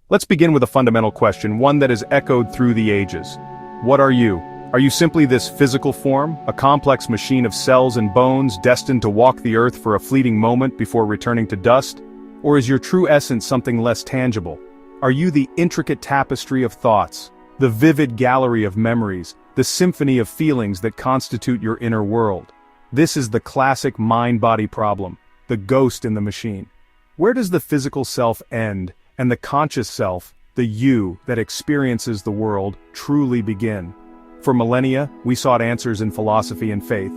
Let's begin with a fundamental question, one that has echoed through the ages. What are you? Are you simply this physical form, a complex machine of cells and bones destined to walk the earth for a fleeting moment before returning to dust? Or is your true essence something less tangible? Are you the intricate tapestry of thoughts, the vivid gallery of memories, the symphony of feelings that constitute your inner world? This is the classic mind-body problem, the ghost in the machine. Where does the physical self end, and the conscious self, the you that experiences the world, truly begin? For millennia, we sought answers in philosophy and faith.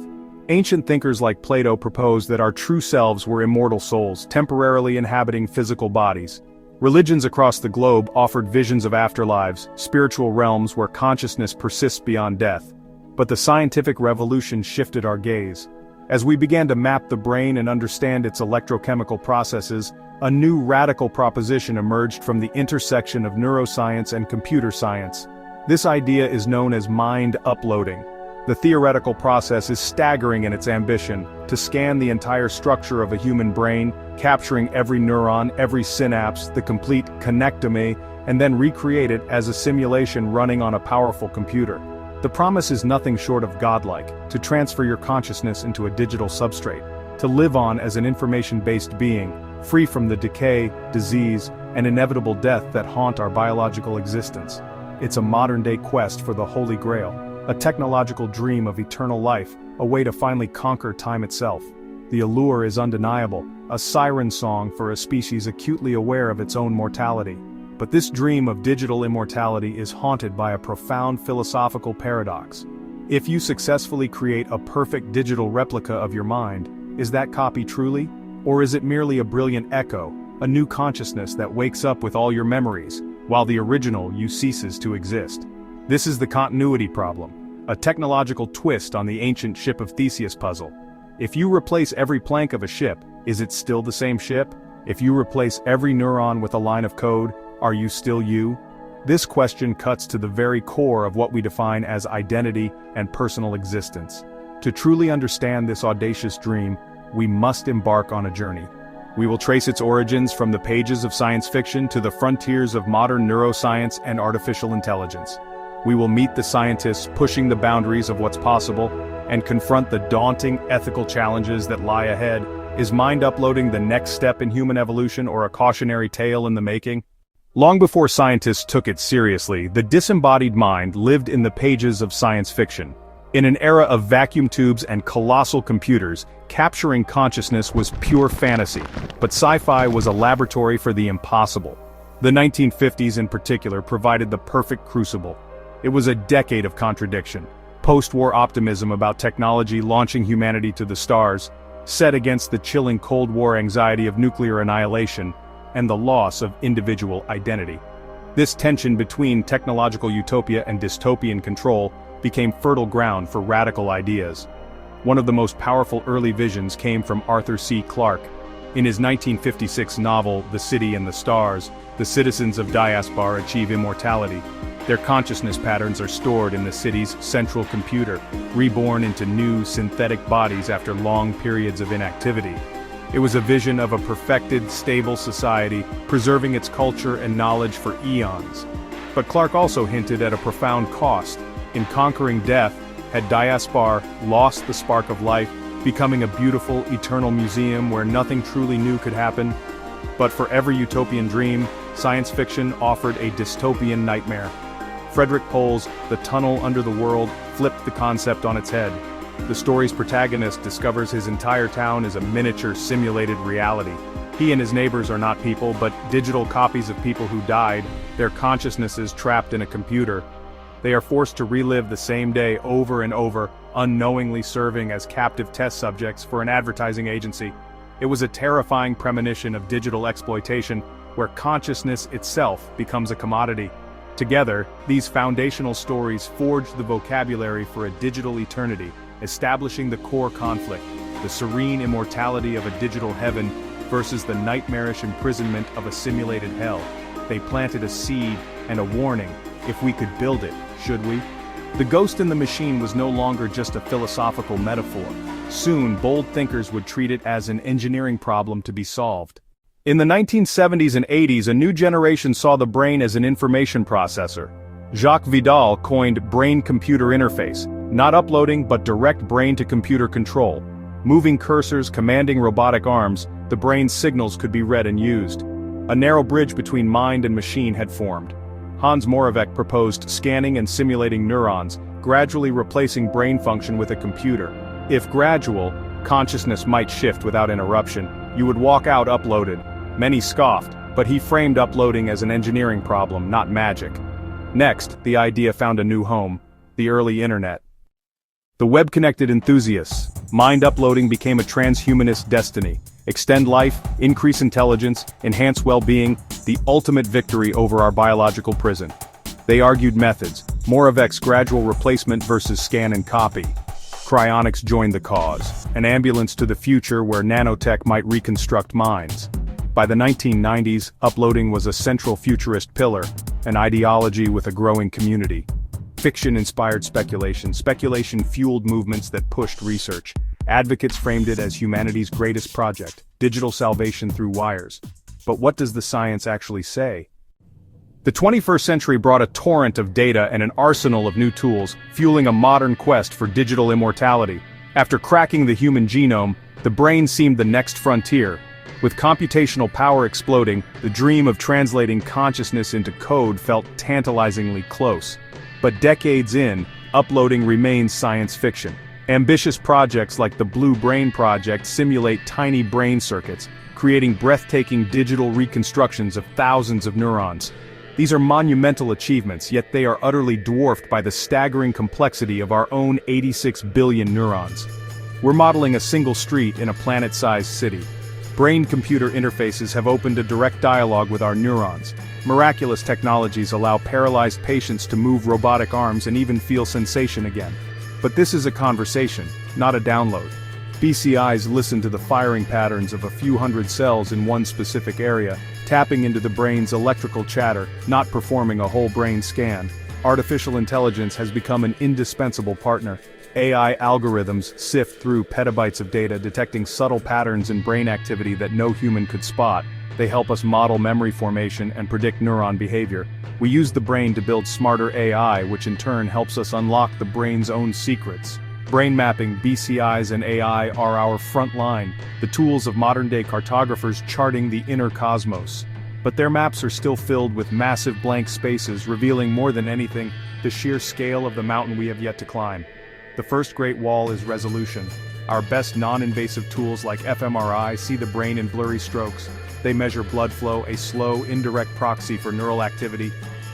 Ancient thinkers like Plato proposed that our true selves were immortal souls, temporarily inhabiting physical bodies. Religions across the globe offered visions of afterlives, spiritual realms where consciousness persists beyond death. But the scientific revolution shifted our gaze. As we began to map the brain and understand its electrochemical processes, a new radical proposition emerged from the intersection of neuroscience and computer science. This idea is known as mind uploading. The theoretical process is staggering in its ambition, to scan the entire structure of a human brain, capturing every neuron, every synapse, the complete connectomy, and then recreate it as a simulation running on a powerful computer. The promise is nothing short of godlike, to transfer your consciousness into a digital substrate, to live on as an information-based being, free from the decay, disease, and inevitable death that haunt our biological existence. It's a modern-day quest for the Holy Grail, a technological dream of eternal life, a way to finally conquer time itself. The allure is undeniable, a siren song for a species acutely aware of its own mortality. But this dream of digital immortality is haunted by a profound philosophical paradox. If you successfully create a perfect digital replica of your mind, is that copy truly? Or is it merely a brilliant echo, a new consciousness that wakes up with all your memories, while the original you ceases to exist? This is the continuity problem, a technological twist on the ancient Ship of Theseus puzzle. If you replace every plank of a ship, is it still the same ship? If you replace every neuron with a line of code, are you still you? This question cuts to the very core of what we define as identity and personal existence. To truly understand this audacious dream, we must embark on a journey. We will trace its origins from the pages of science fiction to the frontiers of modern neuroscience and artificial intelligence. We will meet the scientists pushing the boundaries of what's possible and confront the daunting ethical challenges that lie ahead. Is mind uploading the next step in human evolution, or a cautionary tale in the making? Long before scientists took it seriously, the disembodied mind lived in the pages of science fiction. In an era of vacuum tubes and colossal computers, capturing consciousness was pure fantasy, but sci-fi was a laboratory for the impossible. The 1950s in particular provided the perfect crucible. It was a decade of contradiction. Post-war optimism about technology launching humanity to the stars, set against the chilling Cold War anxiety of nuclear annihilation, and the loss of individual identity. This tension between technological utopia and dystopian control became fertile ground for radical ideas. One of the most powerful early visions came from Arthur C. Clarke. In his 1956 novel, The City and the Stars, the citizens of Diaspar achieve immortality. Their consciousness patterns are stored in the city's central computer, reborn into new synthetic bodies after long periods of inactivity. It was a vision of a perfected, stable society, preserving its culture and knowledge for eons. But Clarke also hinted at a profound cost. In conquering death, had Diaspar lost the spark of life, becoming a beautiful, eternal museum where nothing truly new could happen? But for every utopian dream, science fiction offered a dystopian nightmare. Frederik Pohl's The Tunnel Under the World flipped the concept on its head. The story's protagonist discovers his entire town is a miniature simulated reality. He and his neighbors are not people, but digital copies of people who died, their consciousnesses trapped in a computer. They are forced to relive the same day over and over, unknowingly serving as captive test subjects for an advertising agency. It was a terrifying premonition of digital exploitation, where consciousness itself becomes a commodity. Together, these foundational stories forged the vocabulary for a digital eternity, establishing the core conflict, the serene immortality of a digital heaven versus the nightmarish imprisonment of a simulated hell. They planted a seed and a warning: if we could build it, should we? The ghost in the machine was no longer just a philosophical metaphor. Soon, bold thinkers would treat it as an engineering problem to be solved. In the 1970s and 80s, a new generation saw the brain as an information processor. Jacques Vidal coined brain-computer interface, not uploading but direct brain-to-computer control. Moving cursors, commanding robotic arms, the brain's signals could be read and used. A narrow bridge between mind and machine had formed. Hans Moravec proposed scanning and simulating neurons, gradually replacing brain function with a computer. If gradual, consciousness might shift without interruption. You would walk out uploaded. Many scoffed, but he framed uploading as an engineering problem, not magic. Next, the idea found a new home: the early internet. The web-connected enthusiasts. Mind uploading became a transhumanist destiny. Extend life, increase intelligence, enhance well-being, the ultimate victory over our biological prison. They argued methods: Moravec's gradual replacement versus scan and copy. Cryonics joined the cause, an ambulance to the future where nanotech might reconstruct minds. By the 1990s, uploading was a central futurist pillar, an ideology with a growing community. Fiction-inspired speculation. Speculation fueled movements that pushed research. Advocates framed it as humanity's greatest project, digital salvation through wires. But what does the science actually say? The 21st century brought a torrent of data and an arsenal of new tools, fueling a modern quest for digital immortality. After cracking the human genome, the brain seemed the next frontier. With computational power exploding, the dream of translating consciousness into code felt tantalizingly close. But decades in, uploading remains science fiction. Ambitious projects like the Blue Brain Project simulate tiny brain circuits, creating breathtaking digital reconstructions of thousands of neurons. These are monumental achievements, yet they are utterly dwarfed by the staggering complexity of our own 86 billion neurons. We're modeling a single street in a planet-sized city. Brain-computer interfaces have opened a direct dialogue with our neurons. Miraculous technologies allow paralyzed patients to move robotic arms and even feel sensation again. But this is a conversation, not a download. BCIs listen to the firing patterns of a few hundred cells in one specific area, tapping into the brain's electrical chatter, not performing a whole brain scan. Artificial intelligence has become an indispensable partner. AI algorithms sift through petabytes of data, detecting subtle patterns in brain activity that no human could spot. They help us model memory formation and predict neuron behavior. We use the brain to build smarter AI, which in turn helps us unlock the brain's own secrets. Brain mapping, BCIs and AI are our front line, the tools of modern-day cartographers charting the inner cosmos. But their maps are still filled with massive blank spaces, revealing more than anything, the sheer scale of the mountain we have yet to climb. The first great wall is resolution. Our best non-invasive tools like fMRI see the brain in blurry strokes. They measure blood flow, a slow, indirect proxy for neural activity.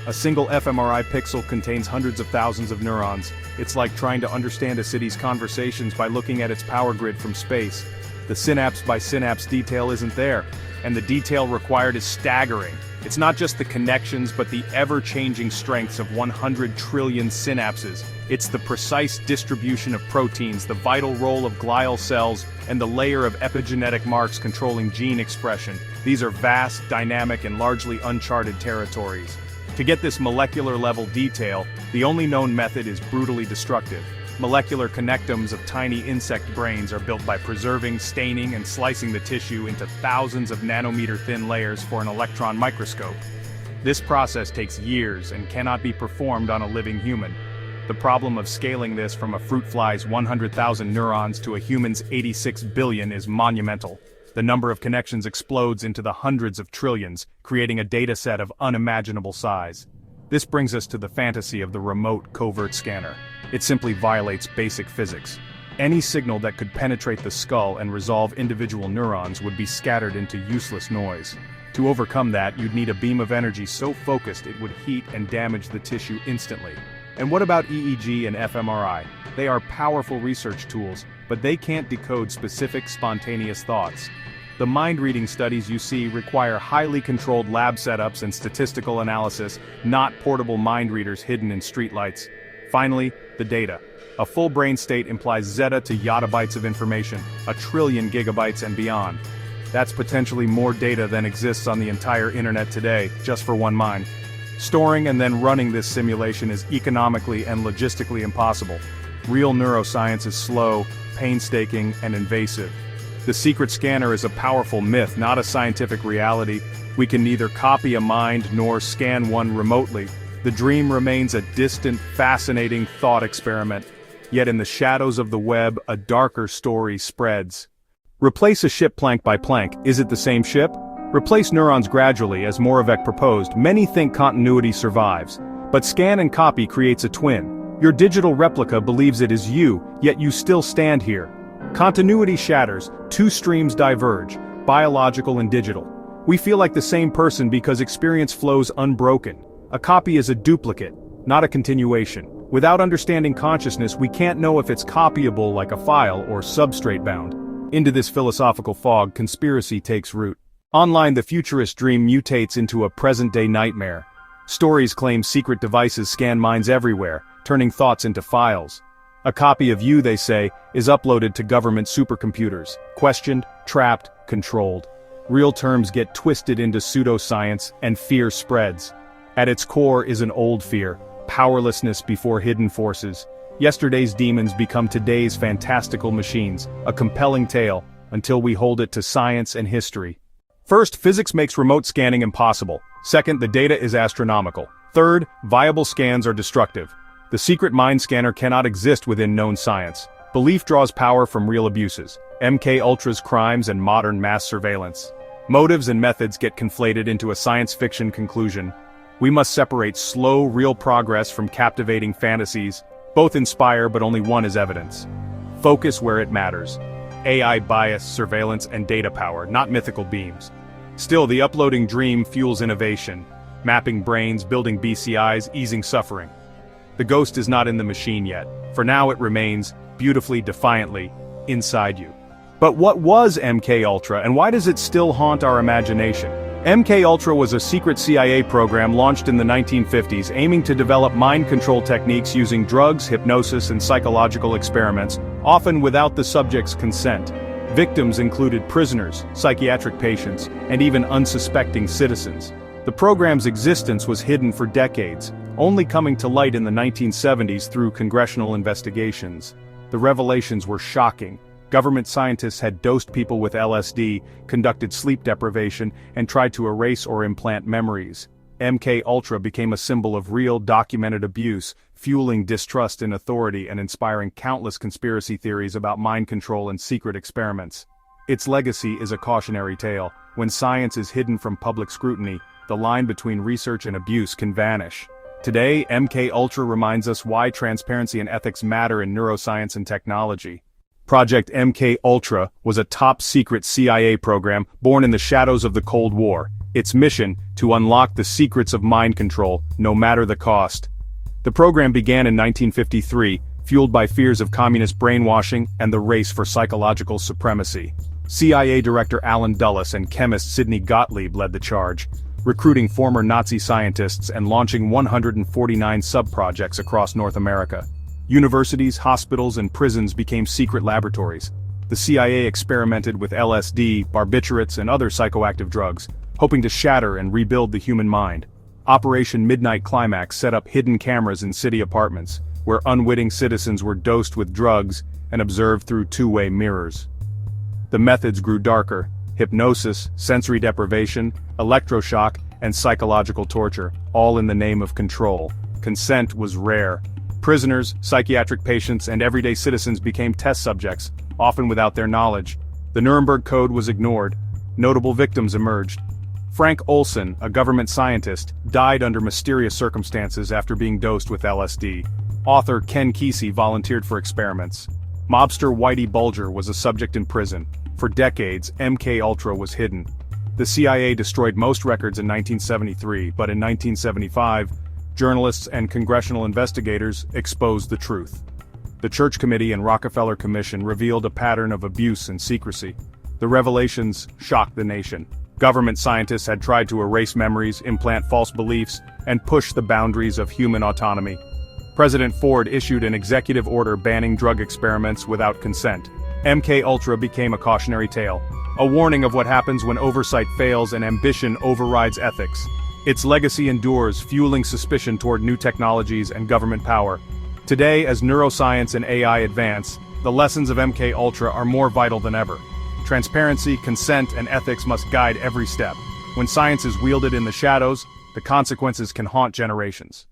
A single fMRI pixel contains hundreds of thousands of neurons. It's like trying to understand a city's conversations by looking at its power grid from space. The synapse by synapse detail isn't there, and the detail required is staggering. It's not just the connections but the ever-changing strengths of 100 trillion synapses. It's the precise distribution of proteins, the vital role of glial cells, and the layer of epigenetic marks controlling gene expression. These are vast, dynamic, and largely uncharted territories. To get this molecular-level detail, the only known method is brutally destructive. Molecular connectomes of tiny insect brains are built by preserving, staining, and slicing the tissue into thousands of nanometer-thin layers for an electron microscope. This process takes years and cannot be performed on a living human. The problem of scaling this from a fruit fly's 100,000 neurons to a human's 86 billion is monumental. The number of connections explodes into the hundreds of trillions, creating a dataset of unimaginable size. This brings us to the fantasy of the remote covert scanner. It simply violates basic physics. Any signal that could penetrate the skull and resolve individual neurons would be scattered into useless noise. To overcome that, you'd need a beam of energy so focused it would heat and damage the tissue instantly. And what about EEG and fMRI? They are powerful research tools, but they can't decode specific, spontaneous thoughts. The mind-reading studies you see require highly controlled lab setups and statistical analysis, not portable mind readers hidden in streetlights. Finally, the data. A full brain state implies zetta to yottabytes of information, 1 trillion gigabytes and beyond. That's potentially more data than exists on the entire internet today, just for one mind. Storing and then running this simulation is economically and logistically impossible. Real neuroscience is slow, painstaking, and invasive. The secret scanner is a powerful myth, not a scientific reality. We can neither copy a mind nor scan one remotely. The dream remains a distant, fascinating thought experiment. Yet in the shadows of the web, a darker story spreads. Replace a ship plank by plank. Is it the same ship? Replace neurons gradually, as Moravec proposed. Many think continuity survives. But scan and copy creates a twin. Your digital replica believes it is you, yet you still stand here. Continuity shatters, two streams diverge, biological and digital. We feel like the same person because experience flows unbroken. A copy is a duplicate, not a continuation. Without understanding consciousness, we can't know if it's copyable like a file or substrate-bound. Into this philosophical fog, conspiracy takes root. Online, the futurist dream mutates into a present-day nightmare. Stories claim secret devices scan minds everywhere, turning thoughts into files. A copy of you, they say, is uploaded to government supercomputers, questioned, trapped, controlled. Real terms get twisted into pseudoscience, and fear spreads. At its core is an old fear, powerlessness before hidden forces. Yesterday's demons become today's fantastical machines, a compelling tale, until we hold it to science and history. First, physics makes remote scanning impossible. Second, the data is astronomical. Third, viable scans are destructive. The secret mind scanner cannot exist within known science. Belief draws power from real abuses. MKUltra's crimes and modern mass surveillance. Motives and methods get conflated into a science fiction conclusion. We must separate slow, real progress from captivating fantasies. Both inspire, but only one is evidence. Focus where it matters. AI bias, surveillance, and data power, not mythical beams. Still, the uploading dream fuels innovation. Mapping brains, building BCIs, easing suffering. The ghost is not in the machine yet. For now it remains, beautifully, defiantly, inside you. But what was MKUltra, and why does it still haunt our imagination? MKUltra was a secret CIA program launched in the 1950s aiming to develop mind control techniques using drugs, hypnosis, and psychological experiments, often without the subject's consent. Victims included prisoners, psychiatric patients, and even unsuspecting citizens. The program's existence was hidden for decades, only coming to light in the 1970s through congressional investigations. The revelations were shocking. Government scientists had dosed people with LSD, conducted sleep deprivation, and tried to erase or implant memories. MKUltra became a symbol of real, documented abuse, fueling distrust in authority and inspiring countless conspiracy theories about mind control and secret experiments. Its legacy is a cautionary tale. When science is hidden from public scrutiny, the line between research and abuse can vanish. Today, MKUltra reminds us why transparency and ethics matter in neuroscience and technology. Project MKUltra was a top-secret CIA program born in the shadows of the Cold War. Its mission, to unlock the secrets of mind control, no matter the cost. The program began in 1953, fueled by fears of communist brainwashing and the race for psychological supremacy. CIA Director Alan Dulles and chemist Sidney Gottlieb led the charge, recruiting former Nazi scientists and launching 149 sub-projects across North America. Universities, hospitals, and prisons became secret laboratories. The CIA experimented with LSD, barbiturates, and other psychoactive drugs, hoping to shatter and rebuild the human mind. Operation Midnight Climax set up hidden cameras in city apartments, where unwitting citizens were dosed with drugs and observed through two-way mirrors. The methods grew darker: hypnosis, sensory deprivation, electroshock, and psychological torture, all in the name of control. Consent was rare. Prisoners, psychiatric patients, and everyday citizens became test subjects, often without their knowledge. The Nuremberg Code was ignored. Notable victims emerged. Frank Olson, a government scientist, died under mysterious circumstances after being dosed with LSD. Author Ken Kesey volunteered for experiments. Mobster Whitey Bulger was a subject in prison. For decades, MKUltra was hidden. The CIA destroyed most records in 1973, but in 1975, journalists and congressional investigators exposed the truth. The Church Committee and Rockefeller Commission revealed a pattern of abuse and secrecy. The revelations shocked the nation. Government scientists had tried to erase memories, implant false beliefs, and push the boundaries of human autonomy. President Ford issued an executive order banning drug experiments without consent. MKUltra became a cautionary tale, a warning of what happens when oversight fails and ambition overrides ethics. Its legacy endures, fueling suspicion toward new technologies and government power. Today, as neuroscience and AI advance, the lessons of MKUltra are more vital than ever. Transparency, consent, and ethics must guide every step. When science is wielded in the shadows, the consequences can haunt generations.